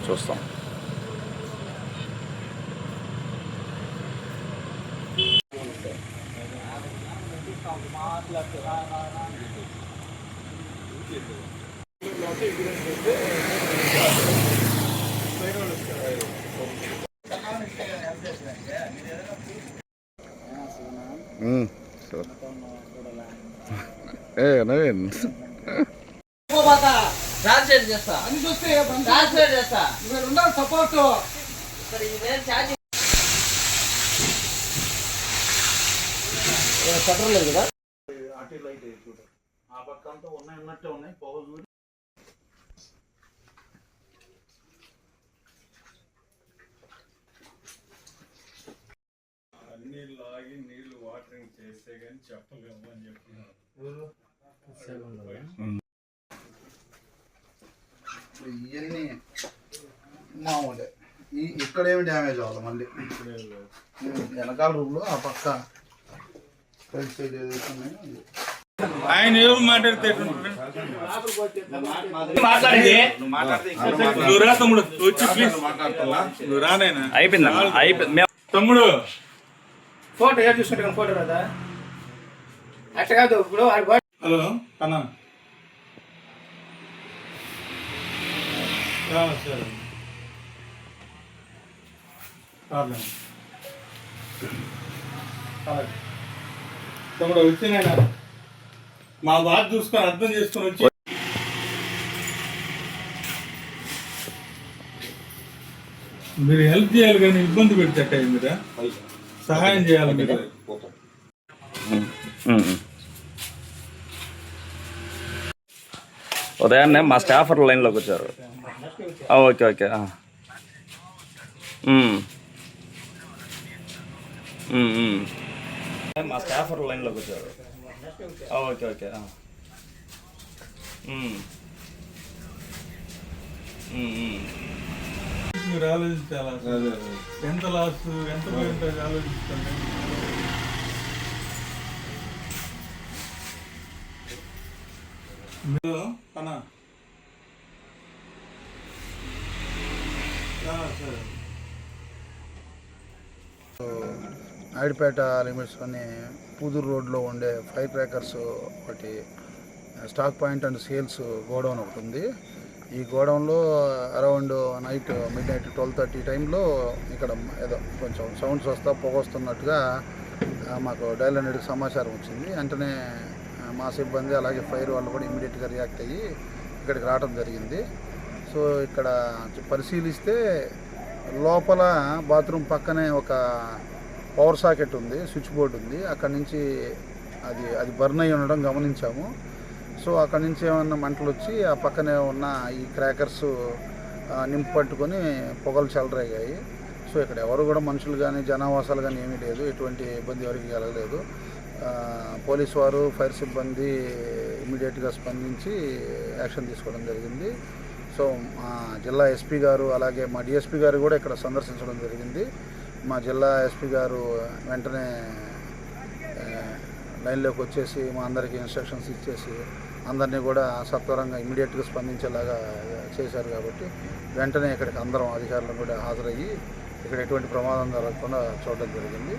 చూస్తాం. నవీన్ ట్రాన్స్లేట్ చేస్తా అని చూస్తే ట్రాన్స్లేట్ చేస్తా మీరు ఉండాలి సపోర్ట్ షట్టర్ లేదు కదా అటు లైట్ చూడు ఆ పక్క అంతా ఉన్నాయి ఉన్నట్టే ఉన్నాయి పొగ చూడు అన్ని లాగి నీళ్లు వాటరింగ్ చేస్తే కానీ చెప్పలేము అని చెప్తున్నారు. ఇవన్నీ మామూలే ఇక్కడేమి డ్యామేజ్ అవ్వాలి మళ్ళీ వెనకాల రూమ్లో ఆ పక్క సైడ్ ఆయన ఎవరు మాట్లాడితే అయిపోయింది తమ్ముడు ఫోటో ఏడు చూసుకుంటాను ఫోటో కదా అట్లా కాదు ఇప్పుడు హలో అన్నా సరే తమ్ముడు వచ్చినాయన మా బాధ చూసుకొని అర్థం చేసుకొని వచ్చి మీరు హెల్ప్ చేయాలి కానీ ఇబ్బంది పెడితే మీరా సహాయం చేయాలి మీరు. ఉదయాన్నే మా స్టాఫర్ లైన్లోకి వచ్చారు. ఓకే ఓకే మా స్టాఫర్ లైన్లోకి వచ్చారు. ఓకే ఓకే మీరు ఆలోచించాలి ఎంత లాస్ ఎంత పోయింటుంది ఆలోచిస్తుంది. అన్నా సరే నాయుడుపేట లిమిట్స్ అని పూదూరు రోడ్లో ఉండే ఫైర్ క్రాకర్స్ ఒకటి stock point and sales godown ఒకటి ఉంది. ఈ గోడౌన్లో అరౌండ్ నైట్ మిడ్-నైట్ 12:30 టైంలో ఇక్కడ ఏదో కొంచెం సౌండ్స్ వస్తా పొగ వస్తున్నట్టుగా మాకు డయల్ 100కి సమాచారం వచ్చింది. వెంటనే మా సిబ్బంది అలాగే ఫైర్ వాళ్ళు కూడా ఇమీడియట్గా రియాక్ట్ అయ్యి ఇక్కడికి రావడం జరిగింది. సో ఇక్కడ పరిశీలిస్తే లోపల బాత్రూమ్ పక్కనే ఒక పవర్ సాకెట్ ఉంది, స్విచ్ బోర్డు ఉంది. అక్కడి నుంచి అది బర్న్ అయ్యి ఉండడం గమనించాము. సో అక్కడి నుంచి ఏమన్నా మంటలు వచ్చి ఆ పక్కనే ఉన్న ఈ క్రాకర్స్ నింపు పట్టుకొని పొగలు చెలరేగాయి. సో ఇక్కడ ఎవరు కూడా మనుషులు కానీ జనావాసాలు కానీ ఏమీ లేదు, ఎటువంటి ఇబ్బంది ఎవరికి కలగలేదు. పోలీసు వారు ఫైర్ సిబ్బంది ఇమీడియట్గా స్పందించి యాక్షన్ తీసుకోవడం జరిగింది. సో మా జిల్లా ఎస్పీ గారు అలాగే మా డిఎస్పీ గారు కూడా ఇక్కడ సందర్శించడం జరిగింది. మా జిల్లా ఎస్పీ గారు వెంటనే లైన్లోకి వచ్చేసి మా అందరికీ ఇన్స్ట్రక్షన్స్ ఇచ్చేసి అందరినీ కూడా సత్వరంగా ఇమీడియట్గా స్పందించేలాగా చేశారు. కాబట్టి వెంటనే ఇక్కడికి అందరం అధికారులు కూడా హాజరయ్యి ఇక్కడ ఎటువంటి ప్రమాదం జరగకుండా చూడడం జరిగింది.